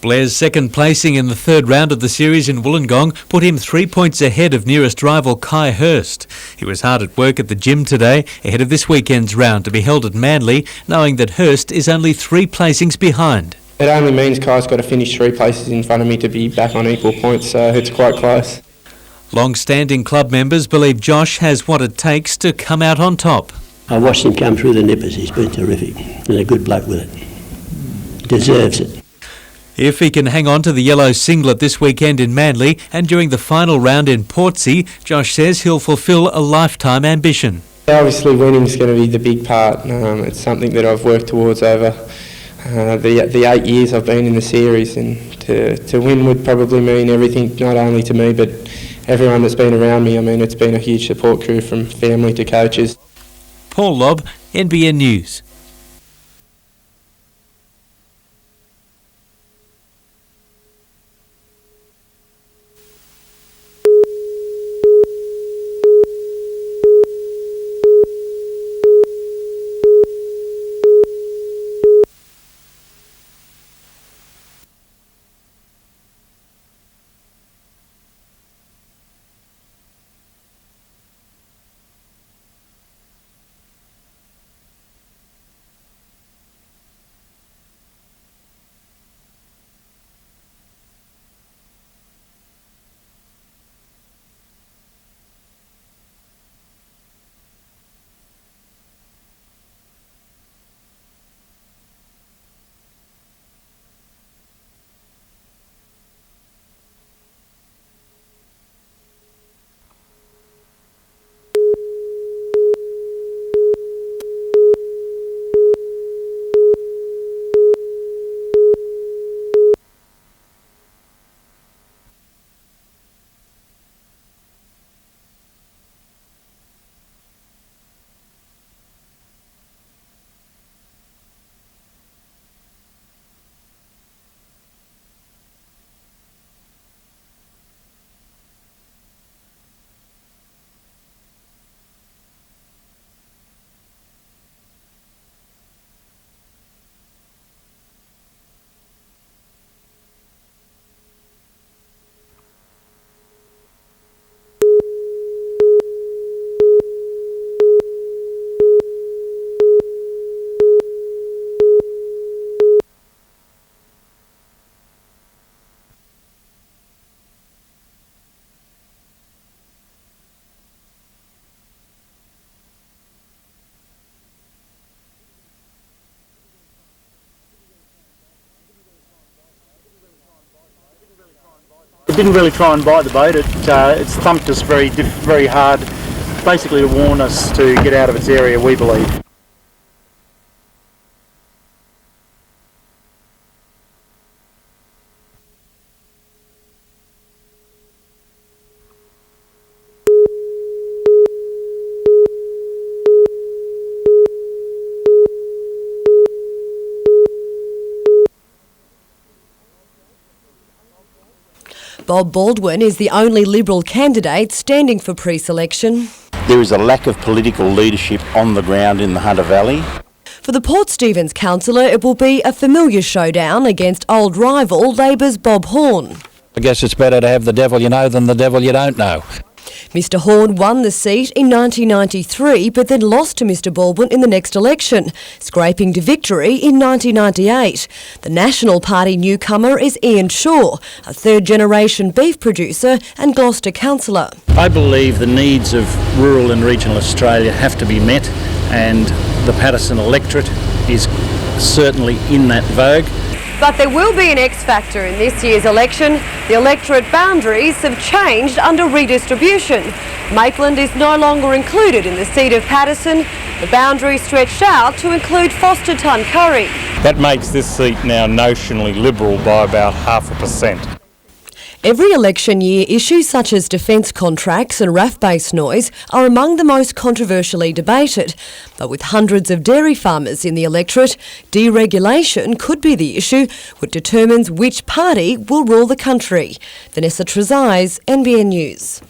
Blair's second placing in the third round of the series in Wollongong put him 3 points ahead of nearest rival Kai Hurst. He was hard at work at the gym today ahead of this weekend's round to be held at Manly, knowing that Hurst is only 3 placings behind. It only means Kai's got to finish 3 places in front of me to be back on equal points, so it's quite close. Long-standing club members believe Josh has what it takes to come out on top. I watched him come through the nippers. He's been terrific and a good bloke with it. Deserves it. If he can hang on to the yellow singlet this weekend in Manly and during the final round in Portsea, Josh says he'll fulfil a lifetime ambition. Obviously winning is going to be the big part. It's something that I've worked towards over the 8 years I've been in the series, and to win would probably mean everything, not only to me but everyone that's been around me. I mean, it's been a huge support crew from family to coaches. Paul Lobb, NBN News. It didn't really try and bite the bait. It's thumped us very hard, basically to warn us to get out of its area, we believe. Bob Baldwin is the only Liberal candidate standing for pre-selection. There is a lack of political leadership on the ground in the Hunter Valley. For the Port Stephens councillor, it will be a familiar showdown against old rival Labor's Bob Horne. I guess it's better to have the devil you know than the devil you don't know. Mr Horne won the seat in 1993 but then lost to Mr Baldwin in the next election, scraping to victory in 1998. The National Party newcomer is Ian Shaw, a third-generation beef producer and Gloucester councillor. I believe the needs of rural and regional Australia have to be met, and the Paterson electorate is certainly in that vogue. But there will be an X factor in this year's election. The electorate boundaries have changed under redistribution. Maitland is no longer included in the seat of Paterson. The boundary stretched out to include Foster-Tuncurry. That makes this seat now notionally Liberal by about 0.5%. Every election year, issues such as defence contracts and RAF-based noise are among the most controversially debated. But with hundreds of dairy farmers in the electorate, deregulation could be the issue which determines which party will rule the country. Vanessa Trezise, NBN News.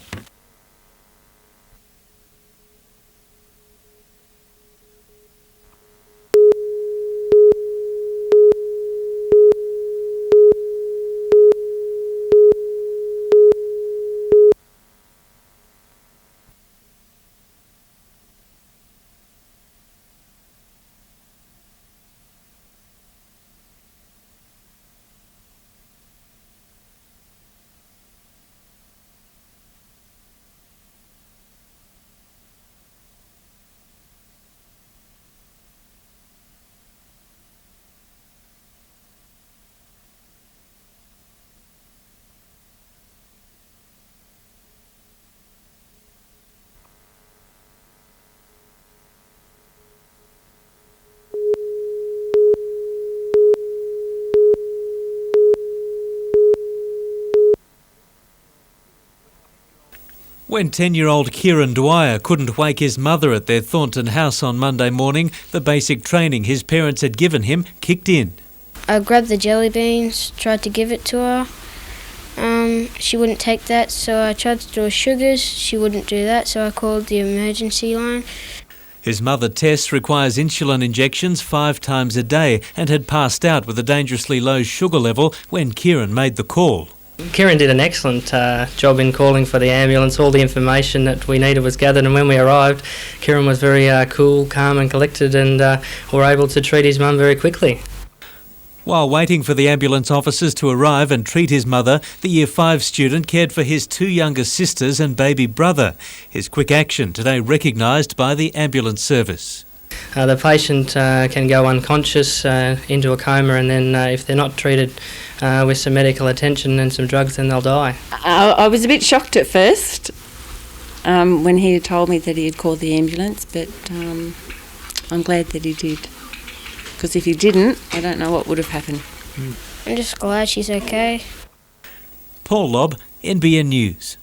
When 10-year-old Kieran Dwyer couldn't wake his mother at their Thornton house on Monday morning, the basic training his parents had given him kicked in. I grabbed the jelly beans, tried to give it to her. She wouldn't take that, so I tried to do her sugars. She wouldn't do that, so I called the emergency line. His mother, Tess, requires insulin injections 5 times a day and had passed out with a dangerously low sugar level when Kieran made the call. Kieran did an excellent job in calling for the ambulance. All the information that we needed was gathered, and when we arrived, Kieran was very cool, calm and collected, and were able to treat his mum very quickly. While waiting for the ambulance officers to arrive and treat his mother, the Year 5 student cared for his 2 younger sisters and baby brother. His quick action today recognised by the ambulance service. The patient can go unconscious into a coma, and then if they're not treated with some medical attention and some drugs, then they'll die. I was a bit shocked at first when he had told me that he had called the ambulance, but I'm glad that he did. Because if he didn't, I don't know what would have happened. I'm just glad she's okay. Paul Lobb, NBN News.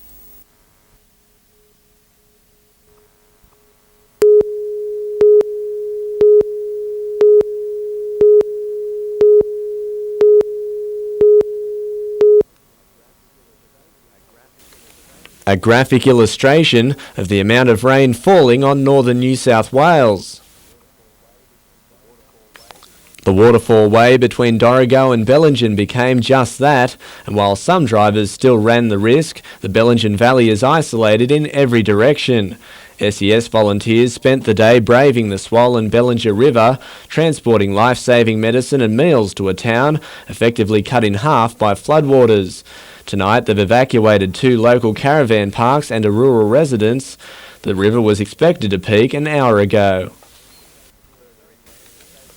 A graphic illustration of the amount of rain falling on northern New South Wales. The waterfall way between Dorrigo and Bellingen became just that, and while some drivers still ran the risk, the Bellingen Valley is isolated in every direction. SES volunteers spent the day braving the swollen Bellinger River, transporting life-saving medicine and meals to a town effectively cut in half by floodwaters. Tonight they've evacuated 2 local caravan parks and a rural residence. The river was expected to peak an hour ago.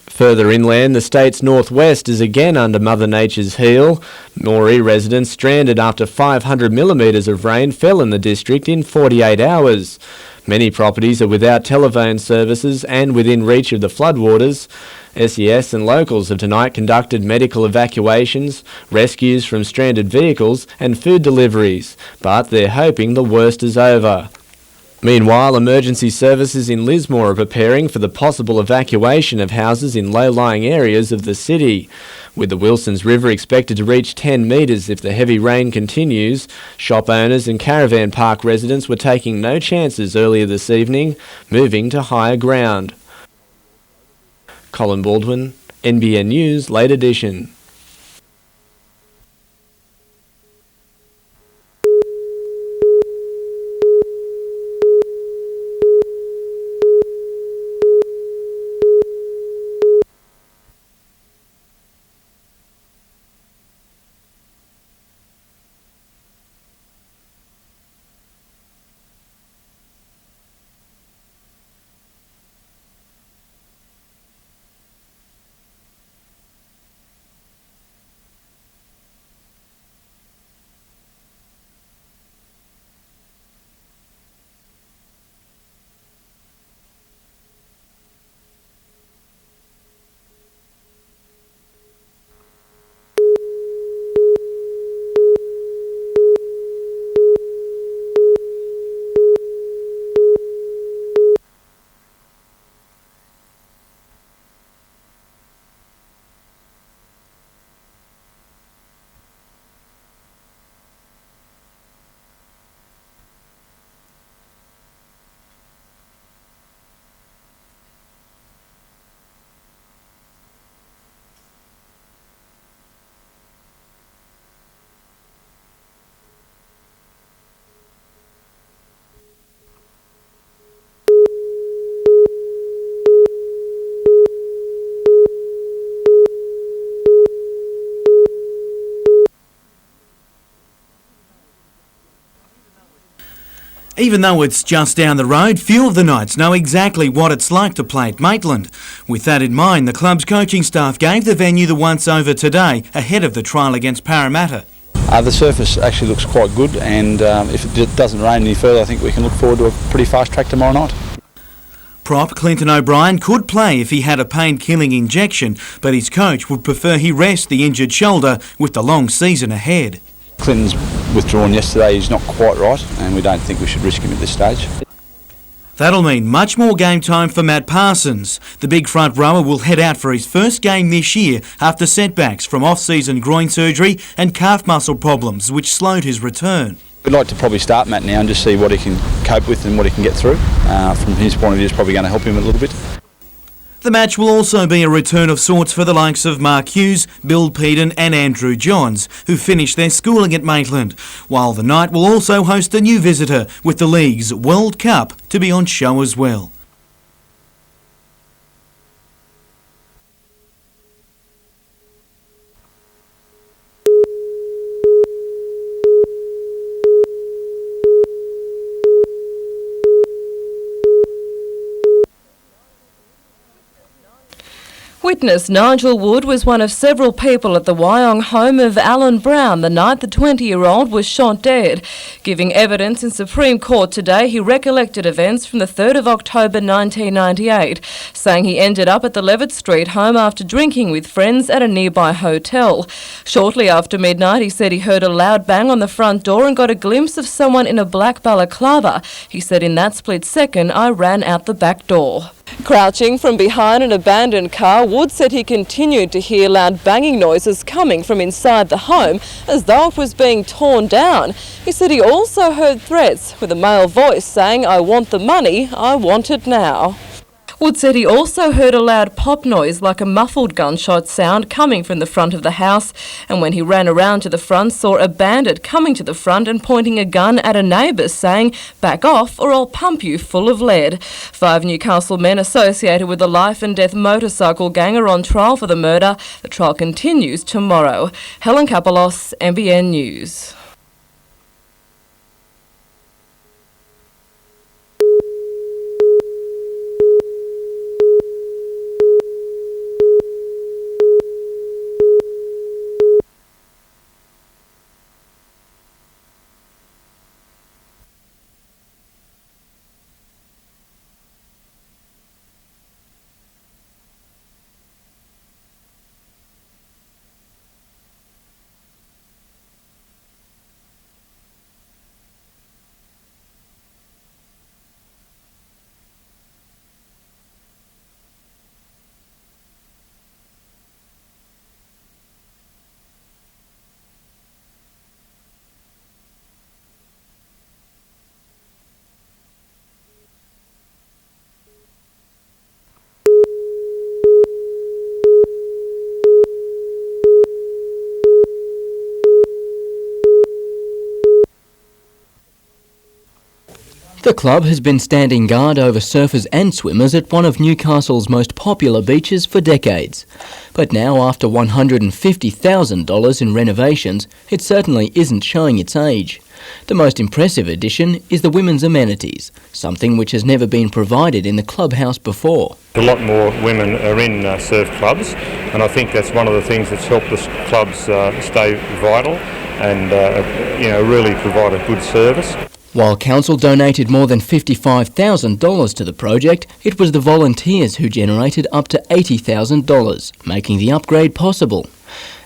Further inland, the state's northwest is again under Mother Nature's heel. Moree residents stranded after 500 millimetres of rain fell in the district in 48 hours. Many properties are without telephone services and within reach of the floodwaters. SES and locals have tonight conducted medical evacuations, rescues from stranded vehicles and food deliveries, but they're hoping the worst is over. Meanwhile, emergency services in Lismore are preparing for the possible evacuation of houses in low-lying areas of the city. With the Wilsons River expected to reach 10 metres if the heavy rain continues, shop owners and caravan park residents were taking no chances earlier this evening, moving to higher ground. Colin Baldwin, NBN News, late edition. Even though it's just down the road, few of the Knights know exactly what it's like to play at Maitland. With that in mind, the club's coaching staff gave the venue the once-over today, ahead of the trial against Parramatta. The surface actually looks quite good, and if it doesn't rain any further, I think we can look forward to a pretty fast track tomorrow night. Prop Clinton O'Brien could play if he had a pain-killing injection, but his coach would prefer he rest the injured shoulder with the long season ahead. Clinton's withdrawn yesterday. He's not quite right, and we don't think we should risk him at this stage. That'll mean much more game time for Matt Parsons. The big front rower will head out for his first game this year after setbacks from off-season groin surgery and calf muscle problems, which slowed his return. We'd like to probably start Matt now and just see what he can cope with and what he can get through. From his point of view, it's probably going to help him a little bit. The match will also be a return of sorts for the likes of Mark Hughes, Bill Peden and Andrew Johns, who finished their schooling at Maitland, while the night will also host a new visitor with the league's World Cup to be on show as well. Witness Nigel Wood was one of several people at the Wyong home of Alan Brown the night the 20-year-old was shot dead. Giving evidence in Supreme Court today, he recollected events from the 3rd of October 1998, saying he ended up at the Levitt Street home after drinking with friends at a nearby hotel. Shortly after midnight, he said he heard a loud bang on the front door and got a glimpse of someone in a black balaclava. He said, "In that split second, I ran out the back door." Crouching from behind an abandoned car, Wood said he continued to hear loud banging noises coming from inside the home as though it was being torn down. He said he also heard threats with a male voice saying, "I want the money, I want it now." Wood said he also heard a loud pop noise like a muffled gunshot sound coming from the front of the house, and when he ran around to the front saw a bandit coming to the front and pointing a gun at a neighbour saying, "Back off or I'll pump you full of lead." 5 Newcastle men associated with the life and death motorcycle gang are on trial for the murder. The trial continues tomorrow. Helen Kapelos, NBN News. The club has been standing guard over surfers and swimmers at one of Newcastle's most popular beaches for decades. But now, after $150,000 in renovations, it certainly isn't showing its age. The most impressive addition is the women's amenities, something which has never been provided in the clubhouse before. A lot more women are in surf clubs, and I think that's one of the things that's helped the clubs stay vital and really provide a good service. While council donated more than $55,000 to the project, it was the volunteers who generated up to $80,000, making the upgrade possible.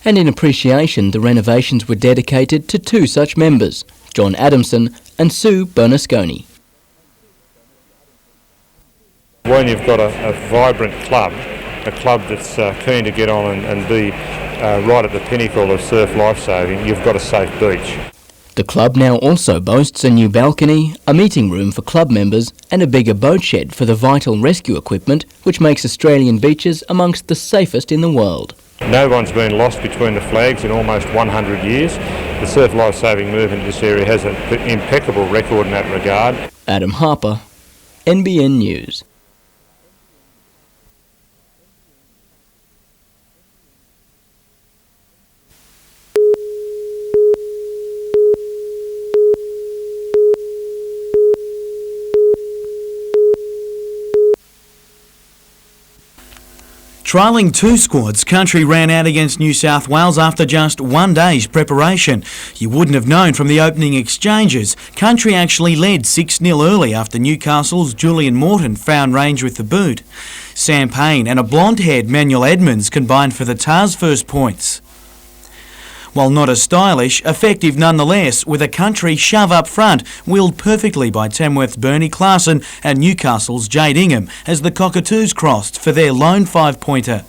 And in appreciation, the renovations were dedicated to 2 such members, John Adamson and Sue Bernasconi. When you've got a vibrant club, a club that's keen to get on and be right at the pinnacle of surf lifesaving, you've got a safe beach. The club now also boasts a new balcony, a meeting room for club members and a bigger boat shed for the vital rescue equipment, which makes Australian beaches amongst the safest in the world. No one's been lost between the flags in almost 100 years. The surf lifesaving movement in this area has an impeccable record in that regard. Adam Harper, NBN News. Trialling 2 squads, Country ran out against New South Wales after just 1 day's preparation. You wouldn't have known from the opening exchanges. Country actually led 6-0 early after Newcastle's Julian Morton found range with the boot. Sam Payne and a blonde-haired Manuel Edmonds combined for the Tars' first points. While not as stylish, effective nonetheless, with a country shove up front, willed perfectly by Tamworth's Bernie Clarkson and Newcastle's Jade Ingham as the Cockatoos crossed for their lone 5-pointer.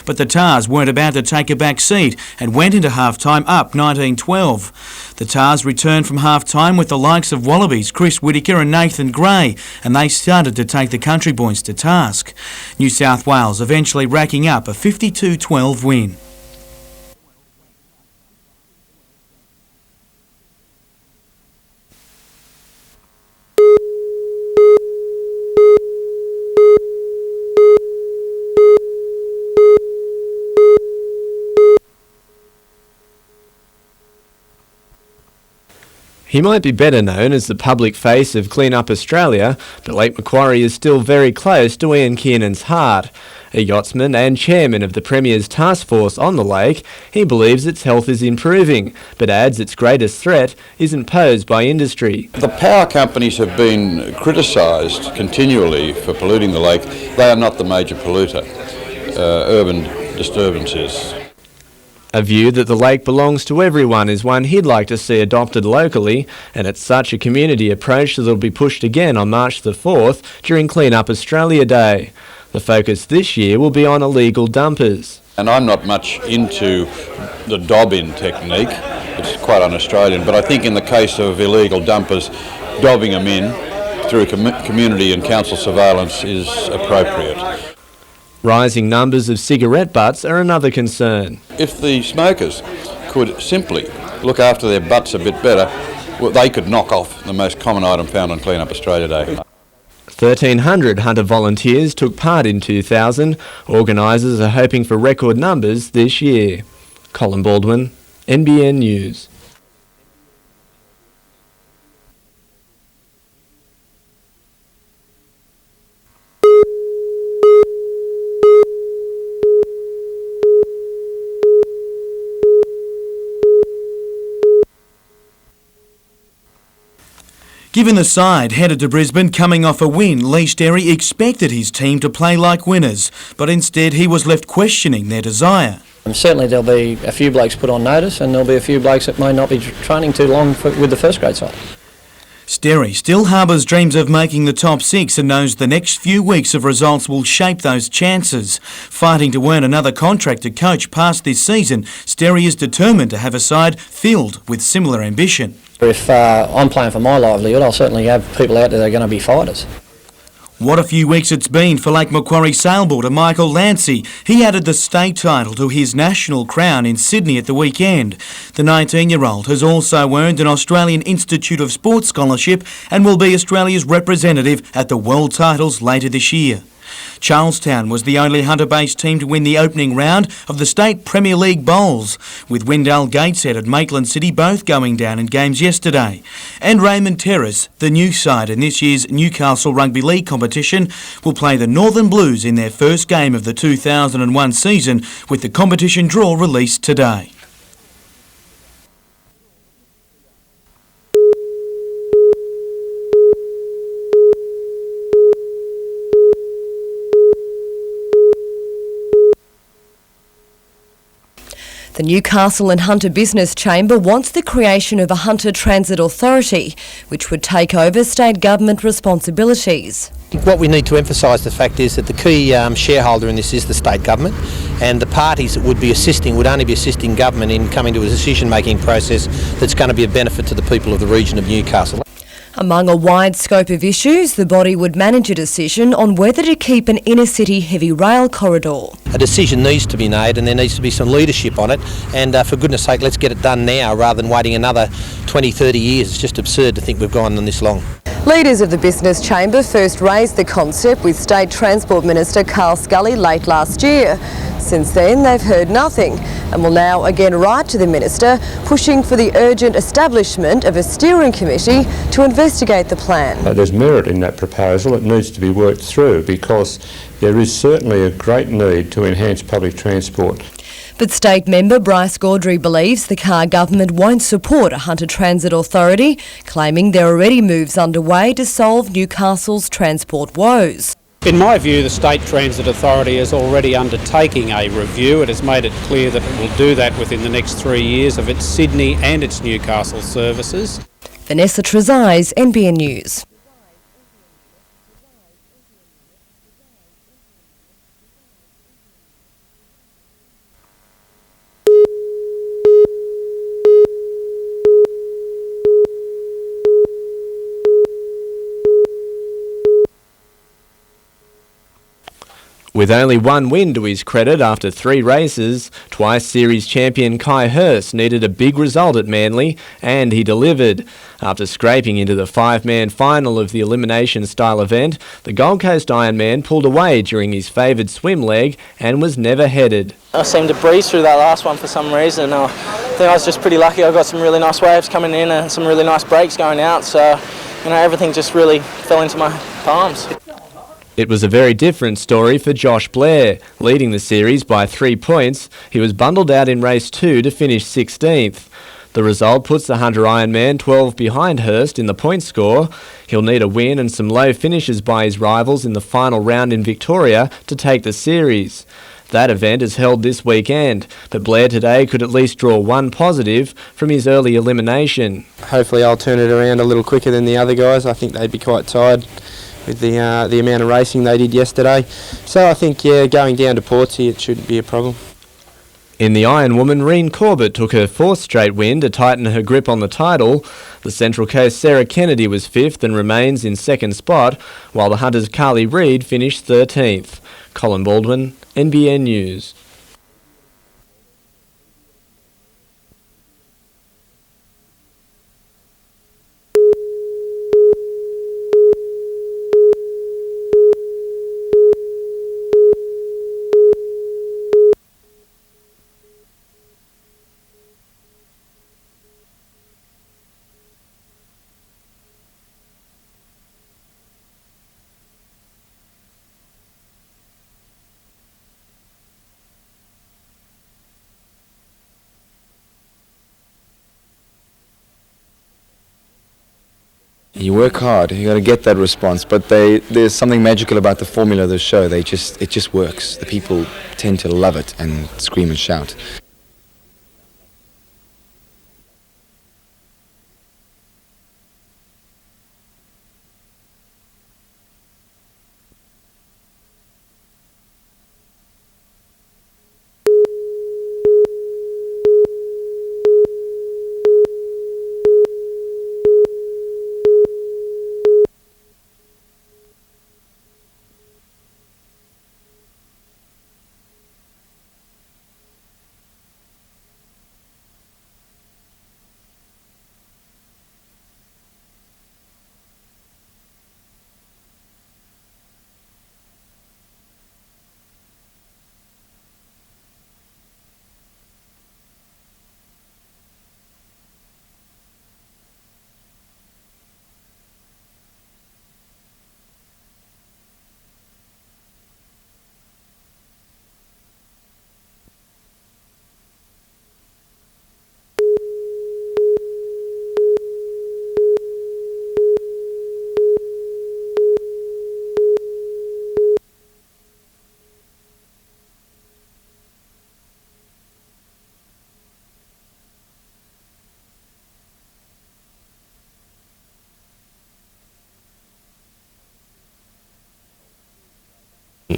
But the Tars weren't about to take a back seat and went into half-time up 19-12. The Tars returned from half-time with the likes of Wallabies, Chris Whittaker and Nathan Gray, and they started to take the Country Boys to task. New South Wales eventually racking up a 52-12 win. He might be better known as the public face of Clean Up Australia, but Lake Macquarie is still very close to Ian Kiernan's heart. A yachtsman and chairman of the Premier's task force on the lake, he believes its health is improving, but adds its greatest threat isn't posed by industry. The power companies have been criticised continually for polluting the lake. They are not the major polluter. Urban disturbances. A view that the lake belongs to everyone is one he'd like to see adopted locally, and it's such a community approach that will be pushed again on March the 4th during Clean Up Australia Day. The focus this year will be on illegal dumpers. And I'm not much into the dob-in technique. It's quite un-Australian, but I think in the case of illegal dumpers, dobbing them in through community and council surveillance is appropriate. Rising numbers of cigarette butts are another concern. If the smokers could simply look after their butts a bit better, well, they could knock off the most common item found on Clean Up Australia Day. 1,300 Hunter volunteers took part in 2000. Organisers are hoping for record numbers this year. Colin Baldwin, NBN News. Given the side headed to Brisbane coming off a win, Lee Sterry expected his team to play like winners, but instead he was left questioning their desire. Certainly there'll be a few blokes put on notice, and there'll be a few blokes that may not be training too long with the first grade side. Sterry still harbours dreams of making the top 6 and knows the next few weeks of results will shape those chances. Fighting to earn another contract to coach past this season, Sterry is determined to have a side filled with similar ambition. If I'm playing for my livelihood, I'll certainly have people out there that are going to be fighters. What a few weeks it's been for Lake Macquarie sailboarder Michael Lancey. He added the state title to his national crown in Sydney at the weekend. The 19-year-old has also earned an Australian Institute of Sport scholarship and will be Australia's representative at the World Titles later this year. Charlestown was the only Hunter-based team to win the opening round of the State Premier League Bowls, with Wendell Gateshead at Maitland City both going down in games yesterday. And Raymond Torres, the new side in this year's Newcastle Rugby League competition, will play the Northern Blues in their first game of the 2001 season, with the competition draw released today. The Newcastle and Hunter Business Chamber wants the creation of a Hunter Transit Authority, which would take over state government responsibilities. What we need to emphasise the fact is that the key shareholder in this is the state government, and the parties that would be assisting would only be assisting government in coming to a decision-making process that's going to be of benefit to the people of the region of Newcastle. Among a wide scope of issues, the body would manage a decision on whether to keep an inner-city heavy rail corridor. A decision needs to be made, and there needs to be some leadership on it, and for goodness sake, let's get it done now rather than waiting another 20, 30 years. It's just absurd to think we've gone on this long. Leaders of the Business Chamber first raised the concept with State Transport Minister Carl Scully late last year. Since then, they've heard nothing and will now again write to the Minister, pushing for the urgent establishment of a steering committee to investigate the plan. There's merit in that proposal. It needs to be worked through because there is certainly a great need to enhance public transport. But State member Bryce Gaudry believes the Carr government won't support a Hunter Transit Authority, claiming there are already moves underway to solve Newcastle's transport woes. In my view, the State Transit Authority is already undertaking a review. It has made it clear that it will do that within the next 3 years of its Sydney and its Newcastle services. Vanessa Trezise, NBN News. With only one win to his credit after 3 races, twice series champion Kai Hurst needed a big result at Manly, and he delivered. After scraping into the 5-man final of the elimination-style event, the Gold Coast Ironman pulled away during his favoured swim leg and was never headed. I seemed to breeze through that last one for some reason. I think I was just pretty lucky. I got some really nice waves coming in and some really nice breaks going out, so everything just really fell into my palms. It was a very different story for Josh Blair. Leading the series by 3 points, he was bundled out in race 2 to finish 16th. The result puts the Hunter Ironman 12 behind Hurst in the point score. He'll need a win and some low finishes by his rivals in the final round in Victoria to take the series. That event is held this weekend, but Blair today could at least draw one positive from his early elimination. Hopefully I'll turn it around a little quicker than the other guys. I think they'd be quite tired with the amount of racing they did yesterday. So I think, going down to Portsea, it shouldn't be a problem. In the Iron Woman, Reen Corbett took her 4th straight win to tighten her grip on the title. The Central Coast Sarah Kennedy was 5th and remains in 2nd spot, while the Hunters' Carly Reid finished 13th. Colin Baldwin, NBN News. You work hard, you got to get that response, but there's something magical about the formula of the show. It just works. The people tend to love it and scream and shout.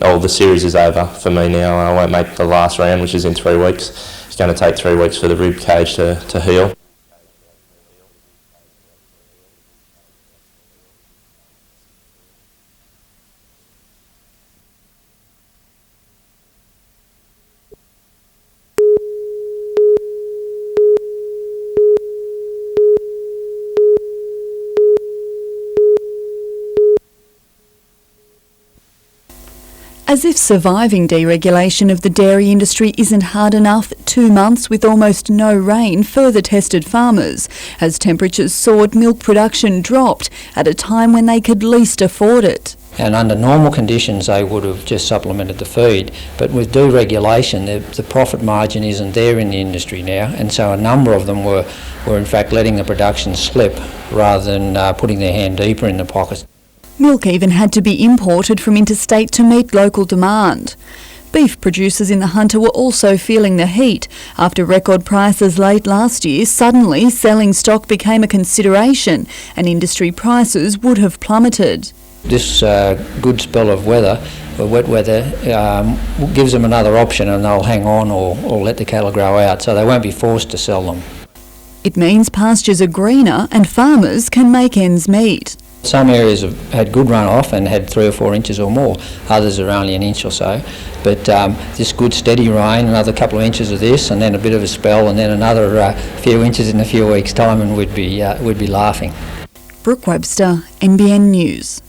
Oh, the series is over for me now. I won't make the last round, which is in 3 weeks. It's going to take 3 weeks for the rib cage to heal. As if surviving deregulation of the dairy industry isn't hard enough, 2 months with almost no rain further tested farmers. As temperatures soared, milk production dropped at a time when they could least afford it. And under normal conditions they would have just supplemented the feed, but with deregulation the profit margin isn't there in the industry now, and so a number of them were in fact letting the production slip rather than putting their hand deeper in the pockets. Milk even had to be imported from interstate to meet local demand. Beef producers in the Hunter were also feeling the heat. After record prices late last year, suddenly selling stock became a consideration and industry prices would have plummeted. This good spell of weather, wet weather, gives them another option, and they'll hang on or let the cattle grow out, so they won't be forced to sell them. It means pastures are greener and farmers can make ends meet. Some areas have had good runoff and had 3 or 4 inches or more. Others are only an inch or so. But this good steady rain, another couple of inches of this, and then a bit of a spell, and then another few inches in a few weeks' time, and we'd be laughing. Brooke Webster, NBN News.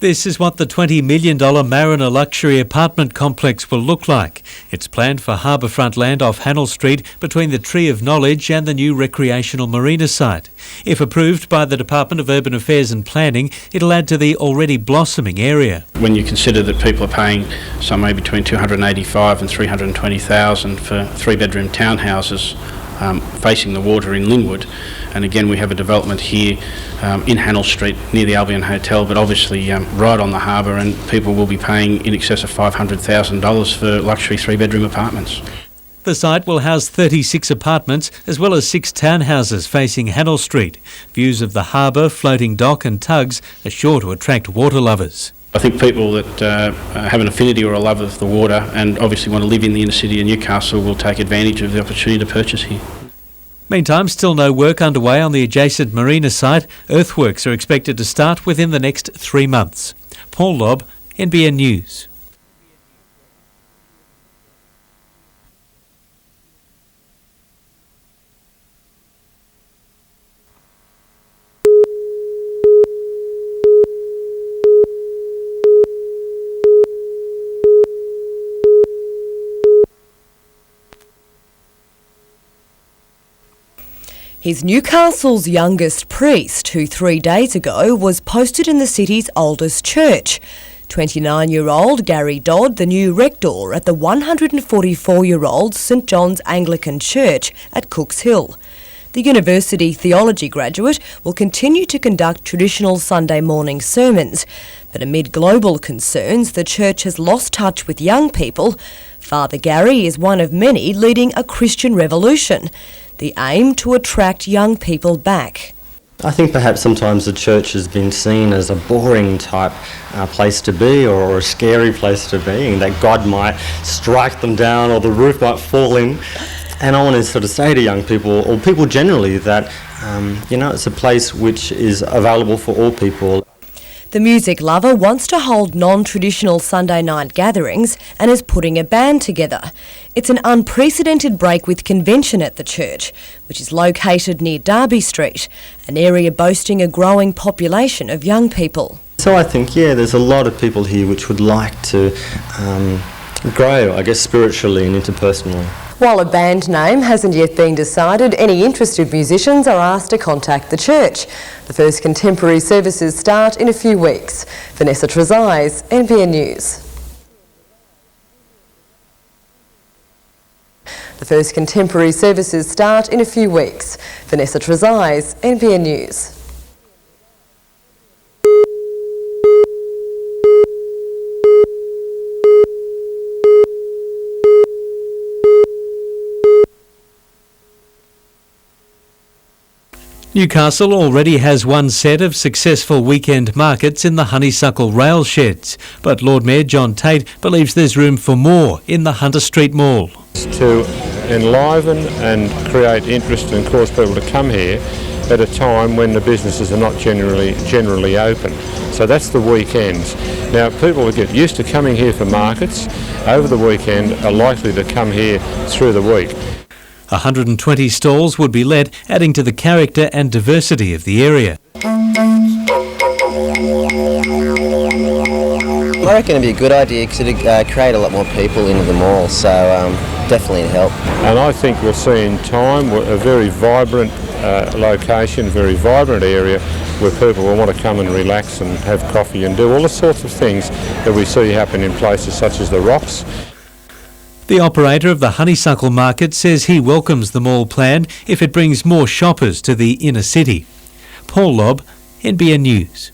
This is what the $20 million Mariner luxury apartment complex will look like. It's planned for harbourfront land off Hannell Street between the Tree of Knowledge and the new recreational marina site. If approved by the Department of Urban Affairs and Planning, it'll add to the already blossoming area. When you consider that people are paying somewhere between $285,000 and $320,000 for 3-bedroom townhouses facing the water in Linwood, and again we have a development here in Hannell Street near the Albion Hotel, but obviously right on the harbour, and people will be paying in excess of $500,000 for luxury 3-bedroom apartments. The site will house 36 apartments as well as 6 townhouses facing Hannell Street. Views of the harbour, floating dock and tugs are sure to attract water lovers. I think people that have an affinity or a love of the water and obviously want to live in the inner city of Newcastle will take advantage of the opportunity to purchase here. Meantime, still no work underway on the adjacent marina site. Earthworks are expected to start within the next 3 months. Paul Lobb, NBN News. He's Newcastle's youngest priest, who 3 days ago was posted in the city's oldest church. 29-year-old Gary Dodd, the new rector at the 144-year-old St John's Anglican Church at Cooks Hill. The university theology graduate will continue to conduct traditional Sunday morning sermons, but amid global concerns, the church has lost touch with young people. Father Gary is one of many leading a Christian revolution. The aim to attract young people back. I think perhaps sometimes the church has been seen as a boring type place to be, or a scary place to be, and that God might strike them down or the roof might fall in. And I want to sort of say to young people, or people generally, that it's a place which is available for all people. The music lover wants to hold non-traditional Sunday night gatherings and is putting a band together. It's an unprecedented break with convention at the church, which is located near Derby Street, an area boasting a growing population of young people. So I think, there's a lot of people here which would like to grow, I guess, spiritually and interpersonally. While a band name hasn't yet been decided, any interested musicians are asked to contact the church. The first contemporary services start in a few weeks. Vanessa Trezise, NBN News. The first contemporary services start in a few weeks. Vanessa Trezise, NBN News. Newcastle already has one set of successful weekend markets in the Honeysuckle rail sheds, but Lord Mayor John Tate believes there's room for more in the Hunter Street Mall. To enliven and create interest and cause people to come here at a time when the businesses are not generally open. So that's the weekends. Now people that get used to coming here for markets over the weekend are likely to come here through the week. 120 stalls would be let, adding to the character and diversity of the area. I reckon it'd be a good idea because it'd create a lot more people into the mall, so definitely it'd help. And I think we'll see in time a very vibrant location, very vibrant area where people will want to come and relax and have coffee and do all the sorts of things that we see happen in places such as the Rocks. The operator of the Honeysuckle Market says he welcomes the mall plan if it brings more shoppers to the inner city. Paul Lobb, NBN News.